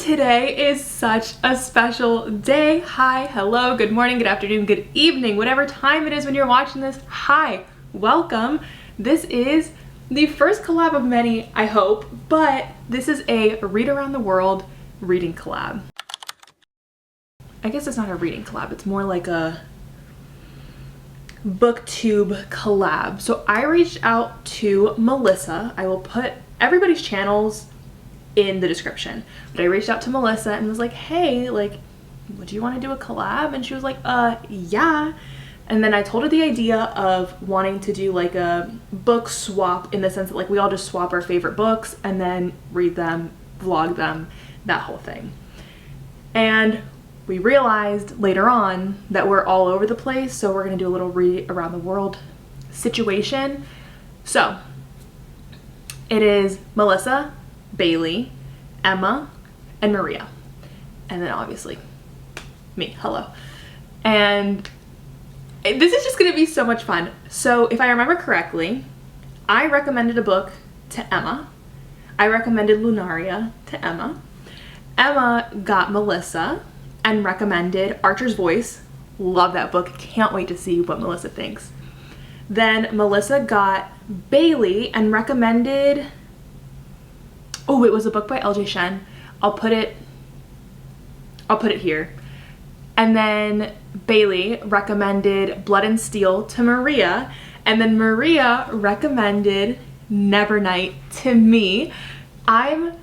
Today is such a special day. Hi, hello, good morning, good afternoon, good evening, whatever time it is when you're watching this. Hi, welcome. This is the first collab of many, I hope, but this is a Read Around the World reading collab. I guess it's not a reading collab, it's more like a BookTube collab. So I reached out to Melissa. I will put everybody's channels in the description, but I reached out to Melissa and was like, hey, like, would you want to do a collab? And she was like, yeah. And then I told her the idea of wanting to do like a book swap, in the sense that like we all just swap our favorite books and then read them, vlog them, that whole thing. And we realized later on that we're all over the place, so we're gonna do a little read around the world situation. So it is Melissa, Bailey, Emma, and Maria. And then obviously me, hello. And this is just gonna be so much fun. So if I remember correctly, I recommended a book to Emma. I recommended Lunaria to Emma. Emma got Melissa and recommended Archer's Voice. Love that book, can't wait to see what Melissa thinks. Then Melissa got Bailey and recommended, oh, it was a book by LJ Shen. I'll put it here. And then Bailey recommended Blood and Steel to Maria. And then Maria recommended Nevernight to me. I'm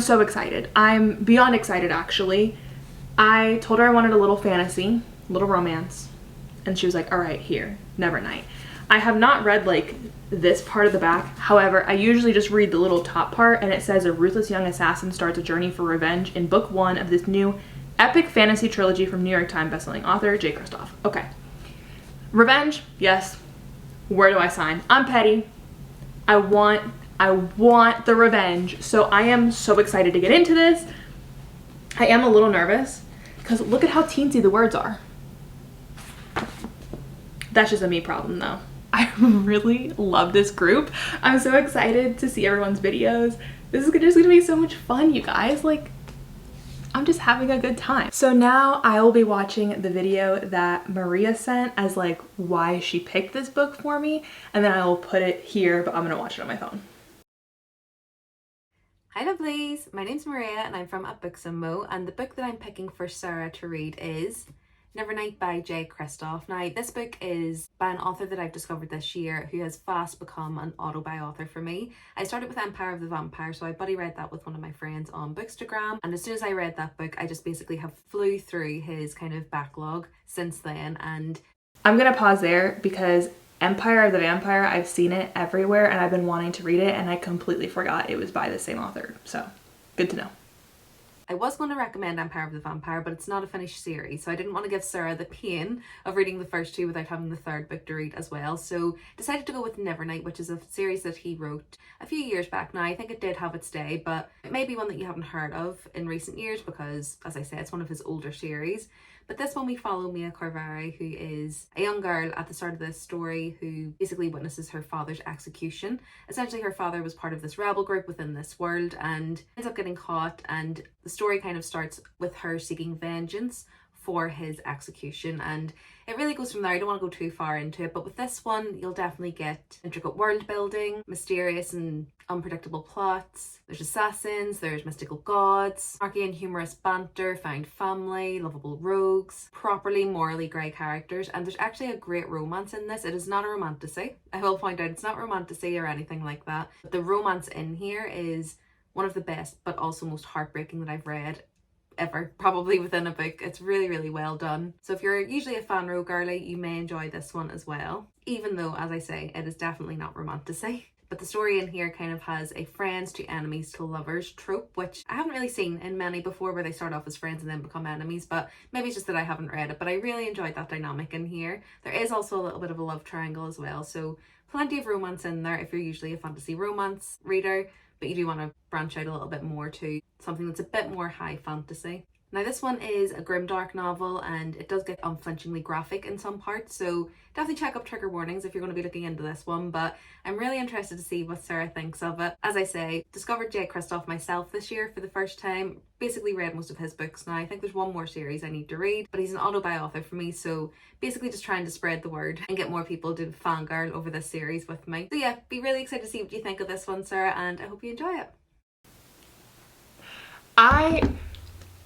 so excited. I'm beyond excited, actually. I told her I wanted a little fantasy, a little romance. And she was like, all right, here, Nevernight. I have not read like this part of the back. However, I usually just read the little top part, and it says a ruthless young assassin starts a journey for revenge in book 1 of this new epic fantasy trilogy from New York Times bestselling author Jay Kristoff. Okay. Revenge, yes. Where do I sign? I'm petty. I want the revenge. So I am so excited to get into this. I am a little nervous because look at how teensy the words are. That's just a me problem though. I really love this group. I'm so excited to see everyone's videos. This is just gonna be so much fun, you guys. Like, I'm just having a good time. So now I will be watching the video that Maria sent as like why she picked this book for me, and then I will put it here, but I'm gonna watch it on my phone. Hi lovelies, my name's Maria and I'm from Books and Mo, and the book that I'm picking for Sarah to read is Nevernight by Jay Kristoff. Now, this book is by an author that I've discovered this year who has fast become an auto-buy author for me. I started with Empire of the Vampire, so I buddy read that with one of my friends on Bookstagram, and as soon as I read that book, I just basically have flew through his kind of backlog since then. And I'm gonna pause there because Empire of the Vampire, I've seen it everywhere and I've been wanting to read it, and I completely forgot it was by the same author, so good to know. I was going to recommend Empire of the Vampire, but it's not a finished series, so I didn't want to give Sarah the pain of reading the first two without having the third book to read as well. So decided to go with Nevernight, which is a series that he wrote a few years back now. I think it did have its day, but it may be one that you haven't heard of in recent years because, as I said, it's one of his older series. But this one we follow Mia Carveri, who is a young girl at the start of this story who basically witnesses her father's execution. Essentially, her father was part of this rebel group within this world and ends up getting caught, and the story kind of starts with her seeking vengeance for his execution, and it really goes from there. I don't want to go too far into it, but with this one you'll definitely get intricate world building, mysterious and unpredictable plots, there's assassins, there's mystical gods, snarky and humorous banter, found family, lovable rogues, properly morally grey characters, and there's actually a great romance in this. It is not a romantasy. I will point out it's not romantasy or anything like that, but the romance in here is one of the best but also most heartbreaking that I've read ever, probably within a book. It's really, really well done. So if you're usually a fan rogue girly, you may enjoy this one as well, even though, as I say, it is definitely not romantasy. But the story in here kind of has a friends to enemies to lovers trope, which I haven't really seen in many before, where they start off as friends and then become enemies, but maybe it's just that I haven't read it. But I really enjoyed that dynamic in here. There is also a little bit of a love triangle as well, so plenty of romance in there if you're usually a fantasy romance reader, but you do want to branch out a little bit more to something that's a bit more high fantasy. Now this one is a grimdark novel and it does get unflinchingly graphic in some parts, so definitely check up trigger warnings if you're going to be looking into this one, but I'm really interested to see what Sarah thinks of it. As I say, discovered J. Kristoff myself this year for the first time, basically read most of his books now. I think there's one more series I need to read, but he's an autobi author for me, so basically just trying to spread the word and get more people to fangirl over this series with me. So yeah, be really excited to see what you think of this one, Sarah, and I hope you enjoy it.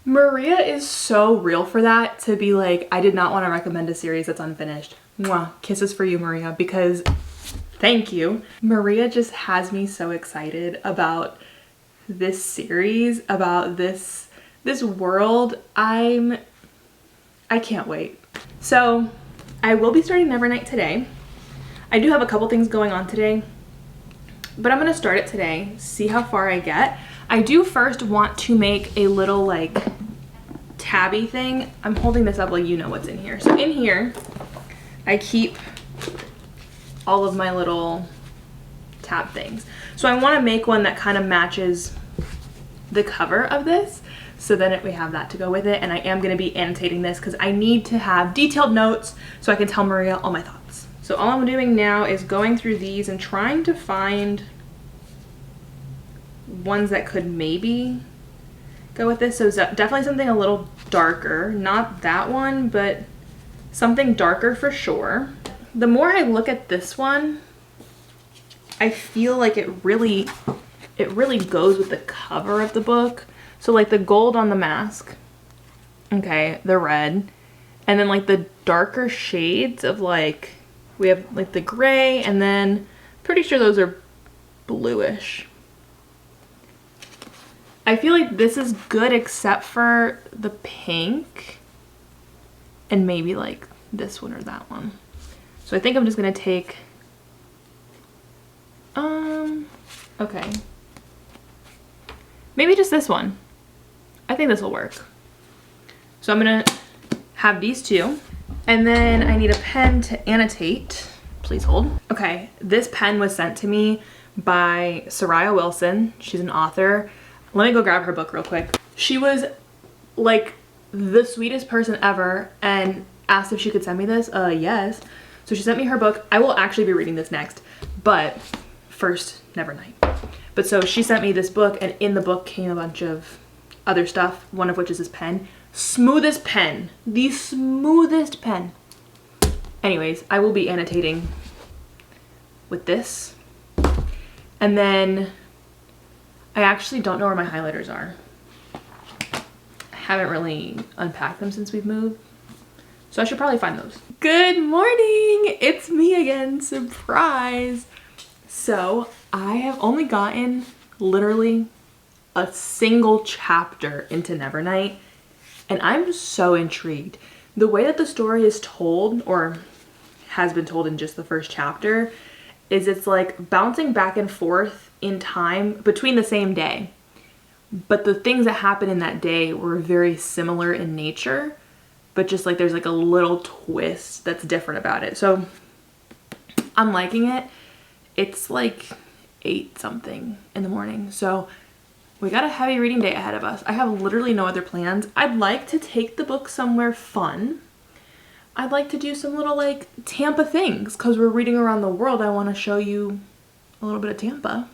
Maria is so real for that, to be like, I did not want to recommend a series that's unfinished. Mwah, kisses for you, Maria, because thank you. Maria just has me so excited about this series, about this world. I can't wait. So I will be starting Nevernight today. I do have a couple things going on today, but I'm gonna start it today, see how far I get. I do first want to make a little like tabby thing. I'm holding this up like you know what's in here. So in here, I keep all of my little tab things. So I want to make one that kind of matches the cover of this. So then we have that to go with it. And I am going to be annotating this because I need to have detailed notes so I can tell Maria all my thoughts. So all I'm doing now is going through these and trying to find ones that could maybe go with this. So definitely something a little darker, not that one, but something darker for sure. The more I look at this one, I feel like it really goes with the cover of the book. So like the gold on the mask, okay, the red, and then like the darker shades of like, we have like the gray, and then pretty sure those are bluish. I feel like this is good except for the pink and maybe like this one or that one. So I think I'm just gonna take, okay. Maybe just this one. I think this will work. So I'm gonna have these two. And then I need a pen to annotate. Please hold. Okay, this pen was sent to me by Soraya Wilson. She's an author. Let me go grab her book real quick. She was like the sweetest person ever and asked if she could send me this. Yes. So she sent me her book. I will actually be reading this next, but first, Nevernight. But so she sent me this book, and in the book came a bunch of other stuff, one of which is this pen. Smoothest pen. The smoothest pen. Anyways, I will be annotating with this. And then I actually don't know where my highlighters are. I haven't really unpacked them since we've moved, so I should probably find those. Good morning! It's me again, surprise! So I have only gotten literally a single chapter into Nevernight, and I'm so intrigued. The way that the story is told, or has been told in just the first chapter, is it's like bouncing back and forth in time between the same day, but the things that happen in that day were very similar in nature, but just like there's like a little twist that's different about it. So I'm liking it. It's like 8 something in the morning, so we got a heavy reading day ahead of us. I have literally no other plans. I'd like to take the book somewhere fun. I'd like to do some little like Tampa things because we're reading around the world. I want to show you a little bit of Tampa.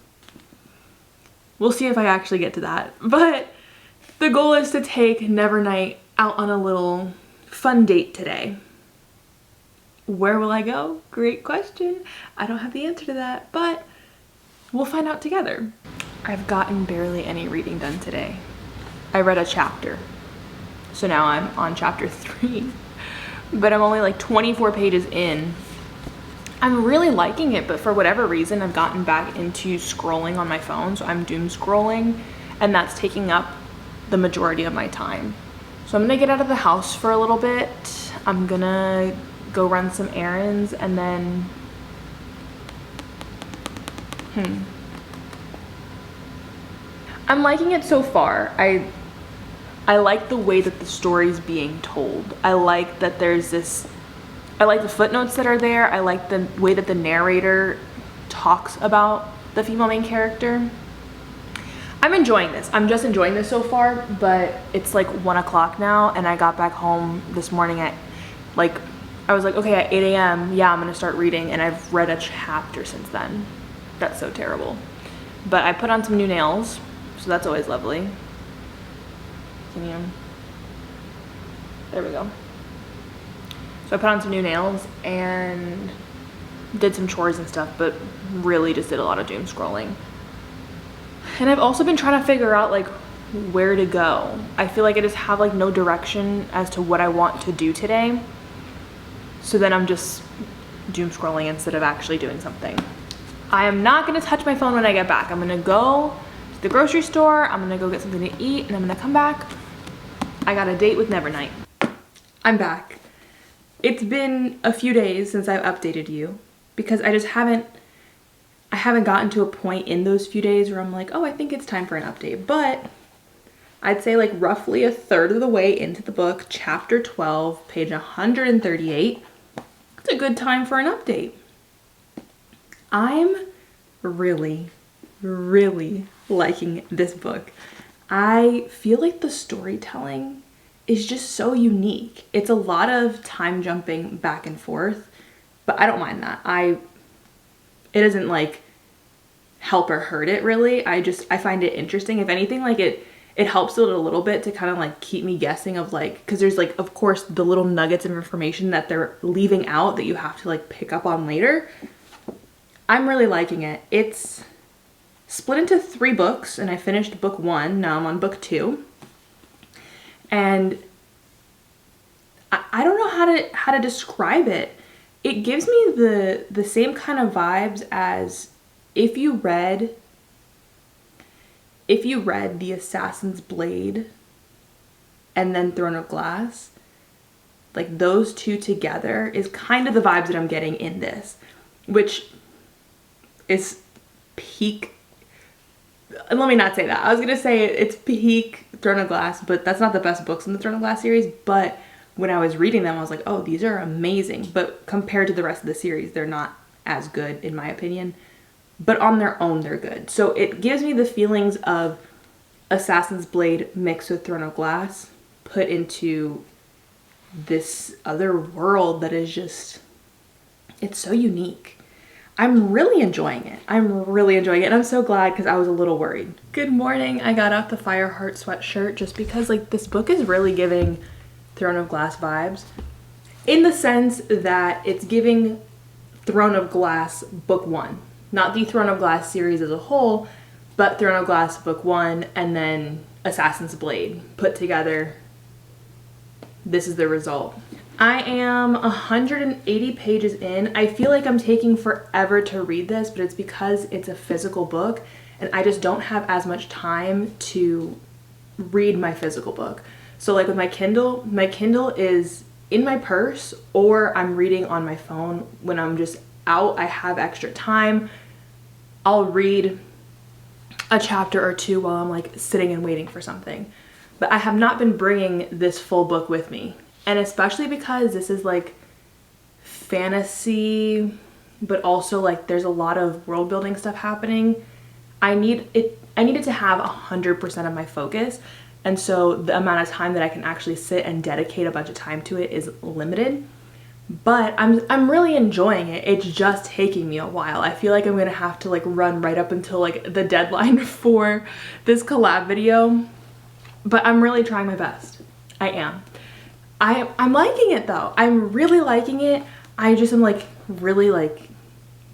We'll see if I actually get to that. But the goal is to take Nevernight out on a little fun date today. Where will I go? Great question. I don't have the answer to that, but we'll find out together. I've gotten barely any reading done today. I read a chapter. So now I'm on chapter 3, but I'm only like 24 pages in. I'm really liking it, but for whatever reason, I've gotten back into scrolling on my phone. So I'm doom scrolling, and that's taking up the majority of my time. So I'm gonna get out of the house for a little bit. I'm gonna go run some errands, and then, I'm liking it so far. I like the way that the story's being told. I like that there's this, I like the footnotes that are there. I like the way that the narrator talks about the female main character. I'm enjoying this. I'm just enjoying this so far, but it's like 1 o'clock now, and I got back home this morning at like, I was like, okay, at 8 a.m., yeah, I'm gonna start reading, and I've read a chapter since then. That's so terrible. But I put on some new nails, so that's always lovely. Can you? There we go. So I put on some new nails and did some chores and stuff, but really just did a lot of doom scrolling. And I've also been trying to figure out like where to go. I feel like I just have like no direction as to what I want to do today. So then I'm just doom scrolling instead of actually doing something. I am not gonna touch my phone when I get back. I'm gonna go to the grocery store, I'm gonna go get something to eat, and I'm gonna come back. I got a date with Nevernight. I'm back. It's been a few days since I've updated you because I haven't gotten to a point in those few days where I'm like, oh, I think it's time for an update. But I'd say like roughly a third of the way into the book, chapter 12, page 138, it's a good time for an update. I'm really, really liking this book. I feel like the storytelling is just so unique. It's a lot of time jumping back and forth, but I don't mind that. It doesn't like help or hurt it really. I find it interesting. If anything, like it helps it a little bit to kind of like keep me guessing of like, because there's like, of course, the little nuggets of information that they're leaving out that you have to like pick up on later. I'm really liking it. It's split into 3 books, and I finished book 1. Now I'm on book 2. And I don't know how to describe it. It gives me the same kind of vibes as if you read The Assassin's Blade and then Throne of Glass. Like those two together is kind of the vibes that I'm getting in this, which is peak. Let me not say that. I was gonna say it's peak Throne of Glass, but that's not the best books in the Throne of Glass series. But when I was reading them, I was like, oh, these are amazing. But compared to the rest of the series, they're not as good in my opinion. But on their own, they're good. So it gives me the feelings of Assassin's Blade mixed with Throne of Glass put into this other world that is just, it's so unique. I'm really enjoying it. And I'm so glad because I was a little worried. Good morning. I got out the Fireheart sweatshirt just because like this book is really giving Throne of Glass vibes in the sense that it's giving Throne of Glass book 1, not the Throne of Glass series as a whole, but Throne of Glass book 1 and then Assassin's Blade put together. This is the result. I am 180 pages in. I feel like I'm taking forever to read this, but it's because it's a physical book and I just don't have as much time to read my physical book. So like with my Kindle is in my purse or I'm reading on my phone when I'm just out. I have extra time. I'll read a chapter or 2 while I'm like sitting and waiting for something. But I have not been bringing this full book with me. And especially because this is like fantasy, but also like there's a lot of world building stuff happening. I needed to have 100% of my focus. And so the amount of time that I can actually sit and dedicate a bunch of time to it is limited. But I'm really enjoying it. It's just taking me a while. I feel like I'm gonna have to like run right up until like the deadline for this collab video. But I'm really trying my best. I am. I'm liking it though. I'm really liking it. I just am like really like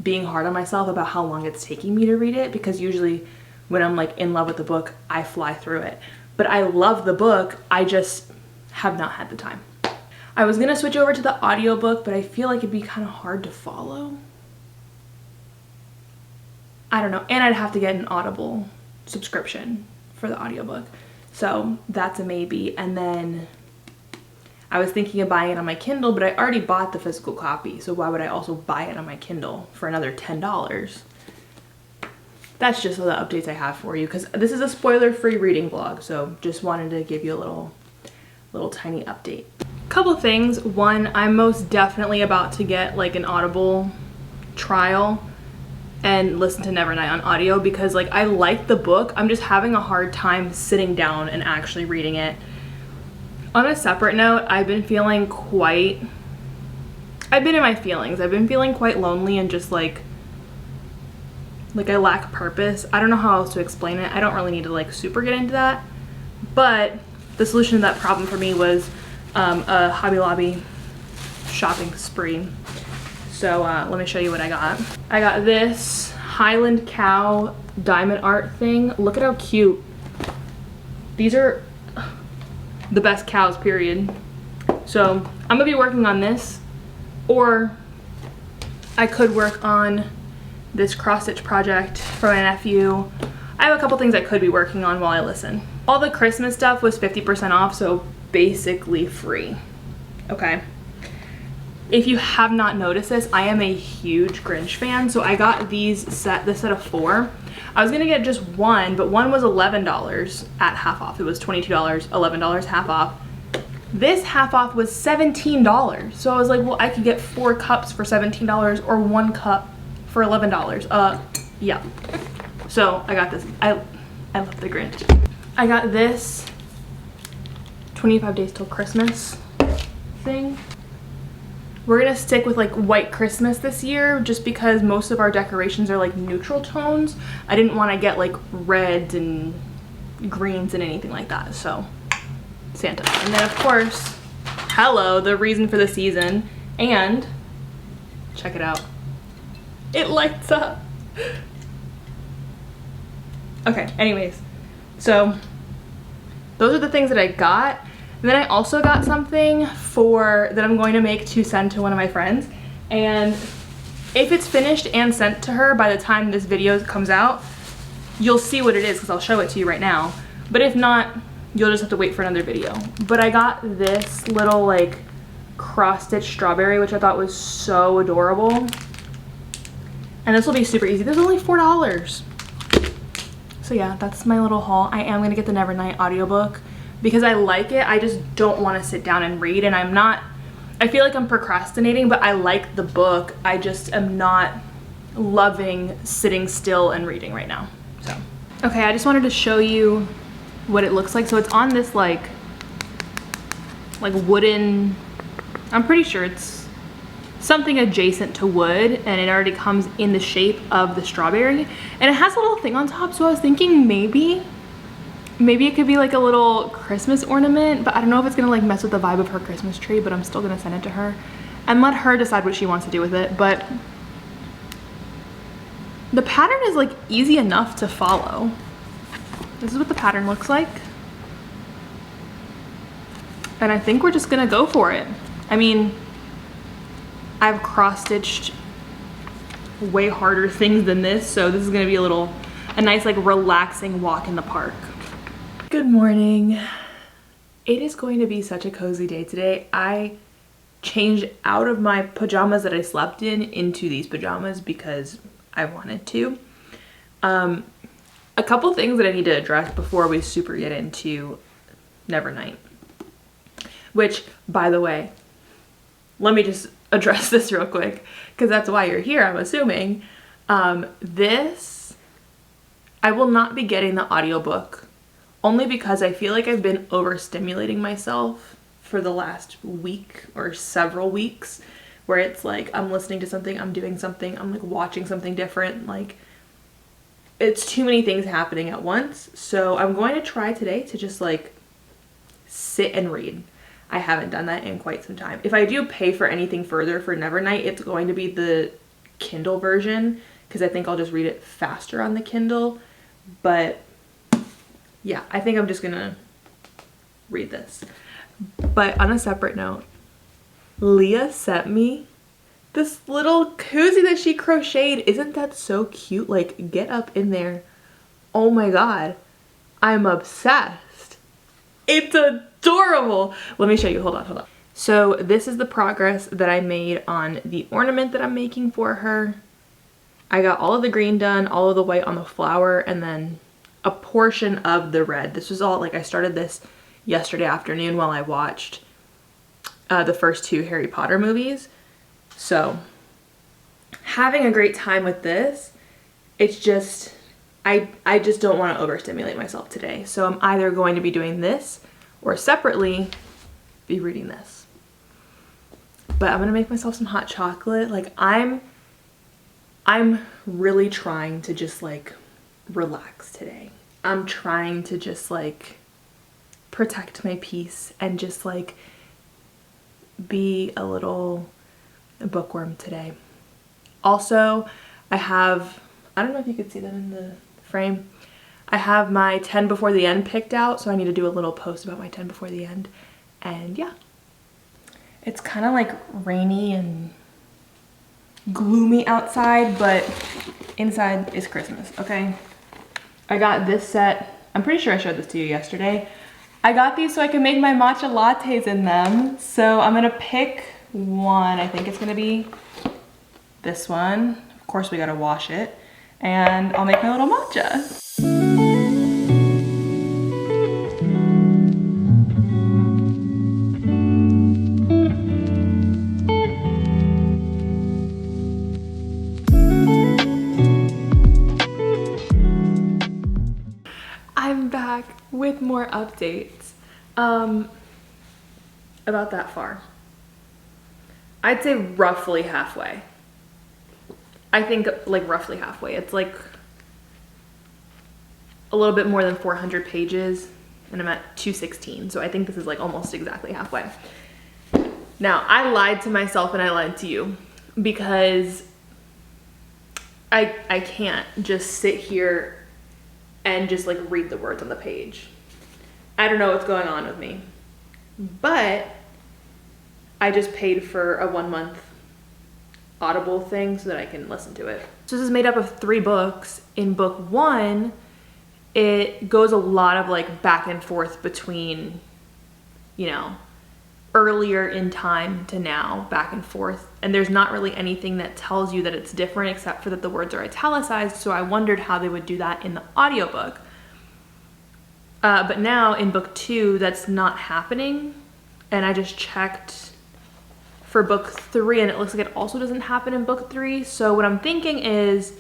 being hard on myself about how long it's taking me to read it because usually when I'm like in love with the book, I fly through it. But I love the book. I just have not had the time. I was gonna switch over to the audiobook, but I feel like it'd be kind of hard to follow. I don't know. And I'd have to get an Audible subscription for the audiobook. So that's a maybe. And then I was thinking of buying it on my Kindle, but I already bought the physical copy. So why would I also buy it on my Kindle for another $10? That's just all the updates I have for you because this is a spoiler-free reading vlog. So just wanted to give you a little tiny update. Couple things. One, I'm most definitely about to get like an Audible trial and listen to Nevernight on audio because like I like the book. I'm just having a hard time sitting down and actually reading it. On a separate note, I've been in my feelings. I've been feeling quite lonely and just like I lack purpose. I don't know how else to explain it. I don't really need to like super get into that. But the solution to that problem for me was a Hobby Lobby shopping spree. So let me show you what I got. I got this Highland cow diamond art thing. Look at how cute. These are the best cows, period. So I'm gonna be working on this, or I could work on this cross stitch project for my nephew. I have a couple things I could be working on while I listen. All the Christmas stuff was 50% off, so basically free. Okay. If you have not noticed this, I am a huge Grinch fan, so I got this set of 4. I was gonna get just one, but one was $11 at half off. It was $22, $11 half off. This half off was $17. So I was like, well, I could get 4 cups for $17 or 1 cup for $11. Yeah. So I got this. I love the Grinch. I got this 25 days till Christmas thing. We're gonna stick with like white Christmas this year just because most of our decorations are like neutral tones. I didn't want to get like reds and greens and anything like that. So Santa. And then of course, hello, the reason for the season. And check it out. It lights up. Okay, anyways. So those are the things that I got. And then I also got something that I'm going to make to send to one of my friends. And if it's finished and sent to her by the time this video comes out, you'll see what it is because I'll show it to you right now. But if not, you'll just have to wait for another video. But I got this little like cross-stitch strawberry, which I thought was so adorable. And this will be super easy. This is only $4. So yeah, that's my little haul. I am gonna get the Nevernight audiobook because I like it. I just don't want to sit down and read, and I feel like I'm procrastinating, but I like the book. I just am not loving sitting still and reading right now. So, okay, I just wanted to show you what it looks like. So it's on this like wooden, I'm pretty sure it's something adjacent to wood, and it already comes in the shape of the strawberry. And it has a little thing on top, so I was thinking maybe it could be like a little Christmas ornament, but I don't know if it's gonna like mess with the vibe of her Christmas tree, but I'm still gonna send it to her and let her decide what she wants to do with it. But the pattern is like easy enough to follow. This is what the pattern looks like. And I think we're just gonna go for it. I mean, I've cross-stitched way harder things than this, so this is gonna be a nice like relaxing walk in the park. Good morning. It is going to be such a cozy day today. I changed out of my pajamas that I slept in into these pajamas because I wanted to. A couple things that I need to address before we super get into Nevernight. Which, by the way, let me just address this real quick because that's why you're here, I'm assuming. I will not be getting the audiobook only because I feel like I've been overstimulating myself for the last week or several weeks, where it's like I'm listening to something, I'm doing something, I'm like watching something different, like it's too many things happening at once. So I'm going to try today to just like sit and read. I haven't done that in quite some time. If I do pay for anything further for Nevernight, it's going to be the Kindle version because I think I'll just read it faster on the Kindle. But yeah, I think I'm just gonna read this. But on a separate note, Leah sent me this little koozie that she crocheted. Isn't that so cute? Like, get up in there. Oh my god, I'm obsessed. It's adorable. Let me show you. Hold on. So this is the progress that I made on the ornament that I'm making for her. I got all of the green done, all of the white on the flower, and then a portion of the red. This was all like, I started this yesterday afternoon while I watched the first 2 Harry Potter movies. So having a great time with this. it's just, I just don't want to overstimulate myself today. So I'm either going to be doing this or separately be reading this. But I'm gonna make myself some hot chocolate. Like I'm really trying to just like relax today. I'm trying to just like protect my peace and just like be a little bookworm today. Also, I don't know if you could see them in the frame. I have my 10 before the end picked out, so I need to do a little post about my 10 before the end. And yeah, it's kind of like rainy and gloomy outside, but inside is Christmas, okay? I got this set. I'm pretty sure I showed this to you yesterday. I got these so I can make my matcha lattes in them. So I'm gonna pick one. I think it's gonna be this one. Of course, we gotta wash it. And I'll make my little matcha. I'm back with more updates. About that far. I'd say roughly halfway. I think like roughly halfway. It's like a little bit more than 400 pages and I'm at 216. So I think this is like almost exactly halfway. Now, I lied to myself and I lied to you because I can't just sit here and just like read the words on the page. I don't know what's going on with me, but I just paid for a 1 month Audible thing so that I can listen to it. So this is made up of 3 books. In book 1, it goes a lot of like back and forth between, you know, earlier in time to now, back and forth. And there's not really anything that tells you that it's different except for that the words are italicized. So I wondered how they would do that in the audiobook. But now in book 2, that's not happening. And I just checked for book 3 and it looks like it also doesn't happen in book 3. So what I'm thinking is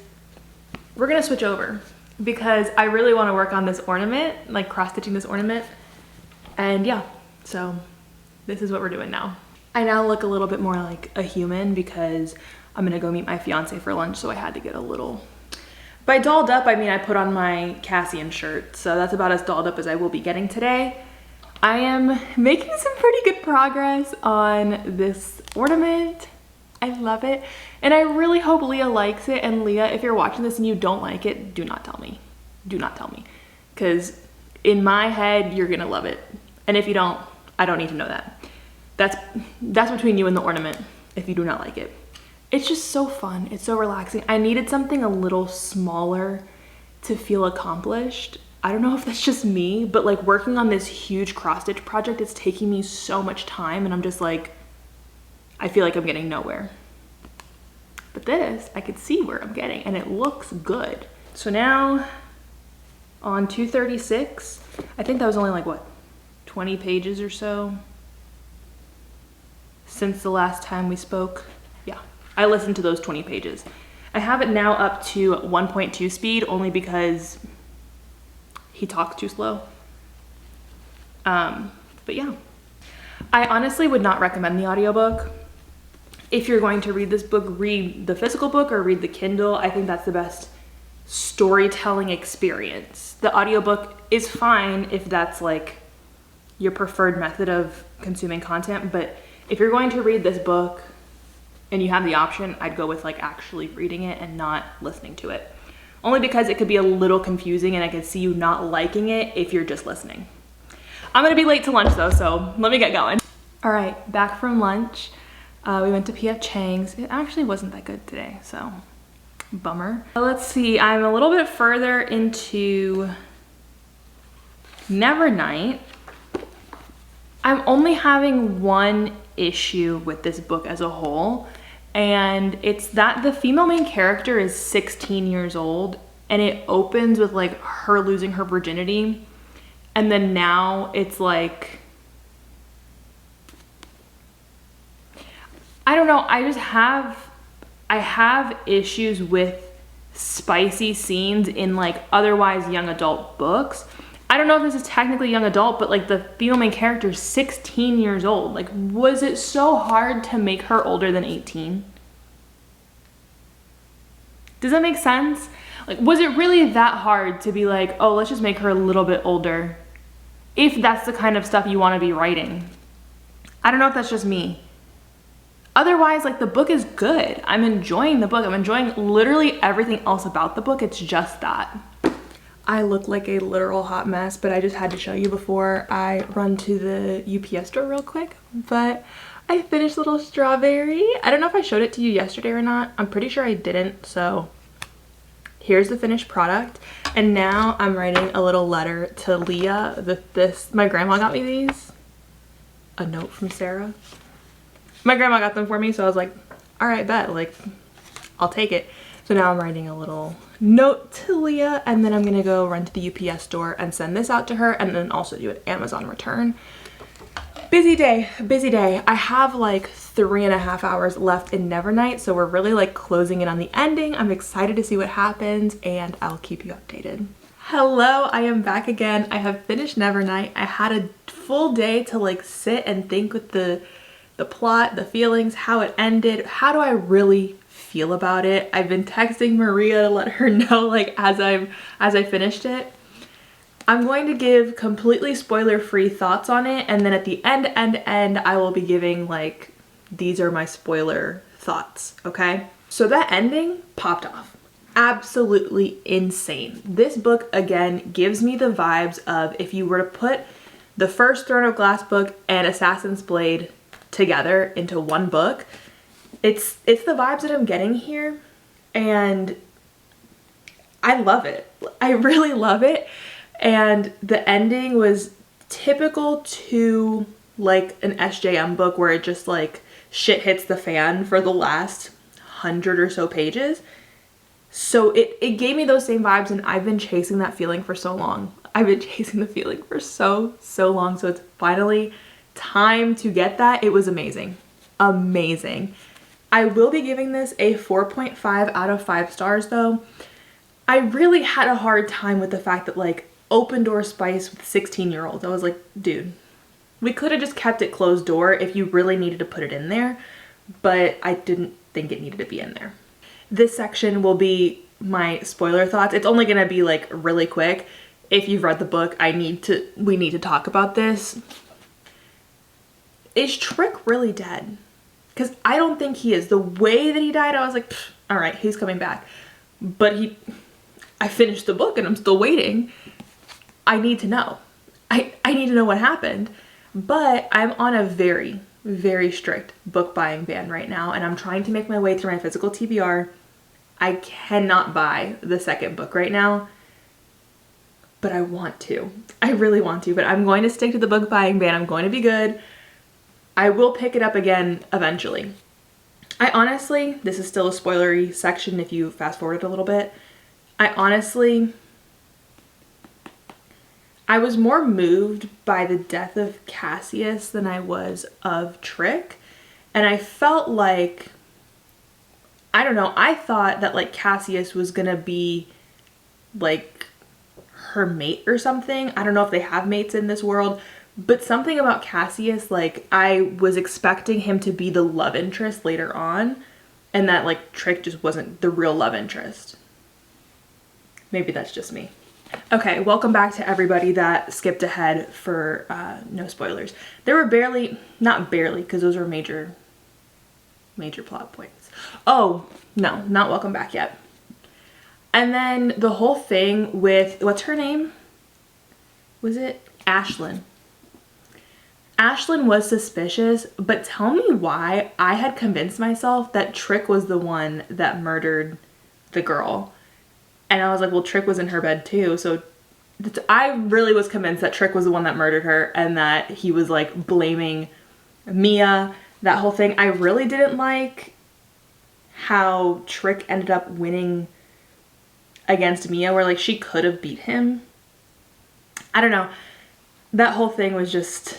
we're gonna switch over because I really wanna work on this ornament, like cross-stitching this ornament. And yeah, so this is what we're doing now. I now look a little bit more like a human because I'm gonna go meet my fiance for lunch, so I had to get a little... By dolled up, I mean I put on my Cassian shirt, so that's about as dolled up as I will be getting today. I am making some pretty good progress on this ornament. I love it. And I really hope Leah likes it. And Leah, if you're watching this and you don't like it, do not tell me. Do not tell me. Because in my head, you're gonna love it. And if you don't, I don't need to know that. That's between you and the ornament if you do not like it. It's just so fun. It's so relaxing. I needed something a little smaller to feel accomplished. I don't know if that's just me, but like working on this huge cross stitch project, it's taking me so much time and I'm just like, I feel like I'm getting nowhere. But this, I could see where I'm getting and it looks good. So now on 236, I think that was only like what, 20 pages or so since the last time we spoke. Yeah, I listened to those 20 pages. I have it now up to 1.2 speed only because he talks too slow. But yeah, I honestly would not recommend the audiobook. If you're going to read this book, read the physical book or read the Kindle. I think that's the best storytelling experience. The audiobook is fine if that's like your preferred method of consuming content, but if you're going to read this book and you have the option, I'd go with like actually reading it and not listening to it. Only because it could be a little confusing and I could see you not liking it if you're just listening. I'm gonna be late to lunch though, so let me get going. All right, back from lunch. We went to P.F. Chang's. It actually wasn't that good today, so bummer. Let's see, I'm a little bit further into Nevernight. I'm only having one issue with this book as a whole, and it's that the female main character is 16 years old and it opens with like her losing her virginity, and then now it's like, I don't know, I have issues with spicy scenes in like otherwise young adult books. I don't know if this is technically young adult, but like the female main character is 16 years old. Like, was it so hard to make her older than 18? Does that make sense? Like, was it really that hard to be like, oh, let's just make her a little bit older? If that's the kind of stuff you want to be writing. I don't know if that's just me. Otherwise, like, the book is good. I'm enjoying the book. I'm enjoying literally everything else about the book. It's just that. I look like a literal hot mess, but I just had to show you before I run to the UPS store real quick. But I finished Little Strawberry. I don't know if I showed it to you yesterday or not. I'm pretty sure I didn't, so here's the finished product. And now I'm writing a little letter to Leah. My grandma got me these. A note from Sarah. My grandma got them for me, so I was like, all right, bet, like, I'll take it. So now I'm writing a little note to Leah, and then I'm gonna go run to the UPS store and send this out to her, and then also do an Amazon return. Busy day, busy day. I have like 3.5 hours left in Nevernight, so we're really like closing in on the ending. I'm excited to see what happens, and I'll keep you updated. Hello, I am back again. I have finished Nevernight. I had a full day to like sit and think with the plot, the feelings, how it ended. How do I really feel about it? I've been texting Maria to let her know like as I finished it. I'm going to give completely spoiler-free thoughts on it, and then at the end, I will be giving like, these are my spoiler thoughts, okay? So that ending popped off. Absolutely insane. This book, again, gives me the vibes of if you were to put the first Throne of Glass book and Assassin's Blade together into one book. It's the vibes that I'm getting here, and I love it. I really love it. And the ending was typical to like an SJM book where it just like shit hits the fan for the last 100 or so pages. So it gave me those same vibes, and I've been chasing that feeling for so long. I've been chasing the feeling for so long. So it's finally time to get that. It was amazing. Amazing. I will be giving this a 4.5 out of 5 stars though. I really had a hard time with the fact that like open door spice with 16-year-olds. I was like, dude, we could have just kept it closed door if you really needed to put it in there, but I didn't think it needed to be in there. This section will be my spoiler thoughts. It's only gonna be like really quick. If you've read the book, we need to talk about this. Is Trick really dead? Because I don't think he is. The way that he died, I was like, all right, he's coming back. But I finished the book and I'm still waiting. I need to know. I need to know what happened. But I'm on a very, very strict book buying ban right now, and I'm trying to make my way through my physical TBR. I cannot buy the second book right now, but I want to. I really want to, but I'm going to stick to the book buying ban. I'm going to be good. I will pick it up again eventually. I honestly, this is still a spoilery section if you fast forward a little bit. I was more moved by the death of Cassius than I was of Trick. And I felt like, I don't know, I thought that like Cassius was gonna be like her mate or something. I don't know if they have mates in this world, but something about Cassius, like I was expecting him to be the love interest later on, and that like Trick just wasn't the real love interest. Maybe that's just me. Okay, welcome back to everybody that skipped ahead for no spoilers. There were not barely, because those were major plot points. Oh, no, not welcome back yet. And then the whole thing with, what's her name? Was it Ashlyn? Ashlyn was suspicious, but tell me why I had convinced myself that Trick was the one that murdered the girl. And I was like, well, Trick was in her bed too. So I really was convinced that Trick was the one that murdered her and that he was like blaming Mia, that whole thing. I really didn't like how Trick ended up winning against Mia, where like she could have beat him. I don't know. That whole thing was just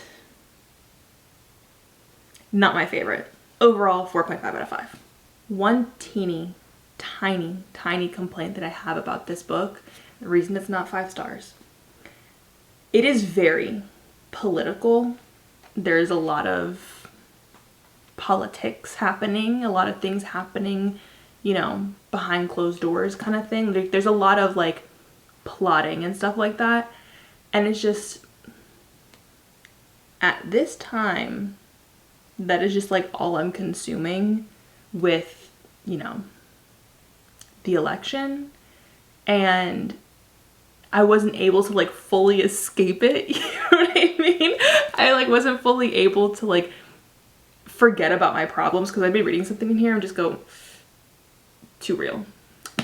not my favorite. Overall, 4.5 out of 5. One teeny tiny complaint that I have about this book, the reason it's not 5 stars. It is very political. There's a lot of politics happening, a lot of things happening, you know, behind closed doors kind of thing. There's a lot of like plotting and stuff like that. And it's just, at this time, that is just like all I'm consuming with, you know, the election. And I wasn't able to like fully escape it. You know what I mean? I like wasn't fully able to like forget about my problems, because I'd be reading something in here and just go, too real,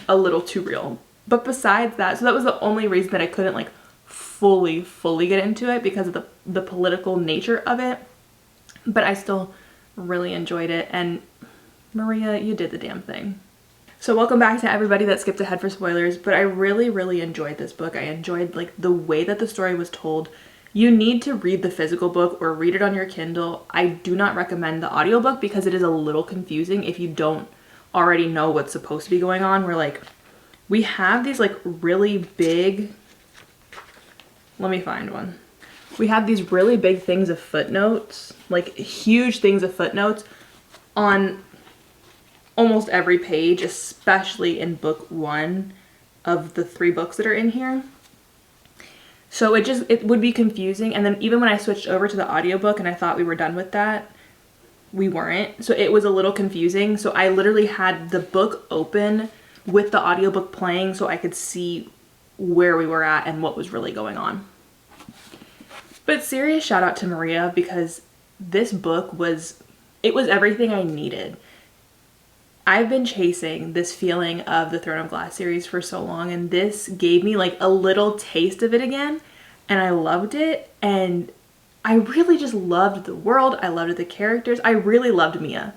a little too real. But besides that, so that was the only reason that I couldn't like fully get into it, because of the political nature of it. But I still really enjoyed it, and Maria, you did the damn thing. So welcome back to everybody that skipped ahead for spoilers, but I really enjoyed this book. I enjoyed like the way that the story was told. You need to read the physical book or read it on your Kindle. I do not recommend the audiobook because it is a little confusing if you don't already know what's supposed to be going on. We're like, we have these like really big, let me find one. We have these really big things of footnotes, like huge things of footnotes on almost every page, especially in book 1 of the 3 books that are in here. So it would be confusing. And then even when I switched over to the audiobook and I thought we were done with that, we weren't. So it was a little confusing. So I literally had the book open with the audiobook playing so I could see where we were at and what was really going on. But serious shout out to Maria, because this book was everything I needed. I've been chasing this feeling of the Throne of Glass series for so long, and this gave me like a little taste of it again, and I loved it. And I really just loved the world. I loved the characters. I really loved Mia.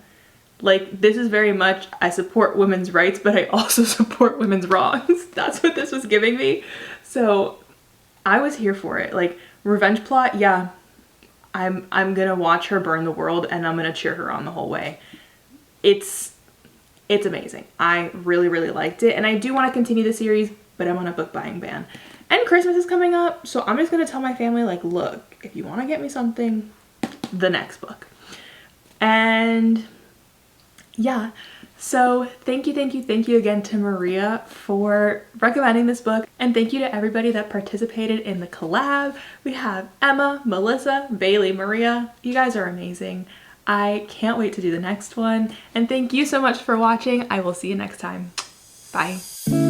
Like, this is very much, I support women's rights, but I also support women's wrongs. That's what this was giving me. So I was here for it. Like, revenge plot, yeah, I'm gonna watch her burn the world and I'm gonna cheer her on the whole way. It's amazing. I really liked it, and I do want to continue the series, but I'm on a book buying ban. And Christmas is coming up, so I'm just gonna tell my family, like, look, if you want to get me something, the next book. And yeah, so thank you again to Maria for recommending this book, and thank you to everybody that participated in the collab. We have Emma, Melissa, Bailey, Maria. You guys are amazing. I can't wait to do the next one, and thank you so much for watching. I will see you next time. Bye.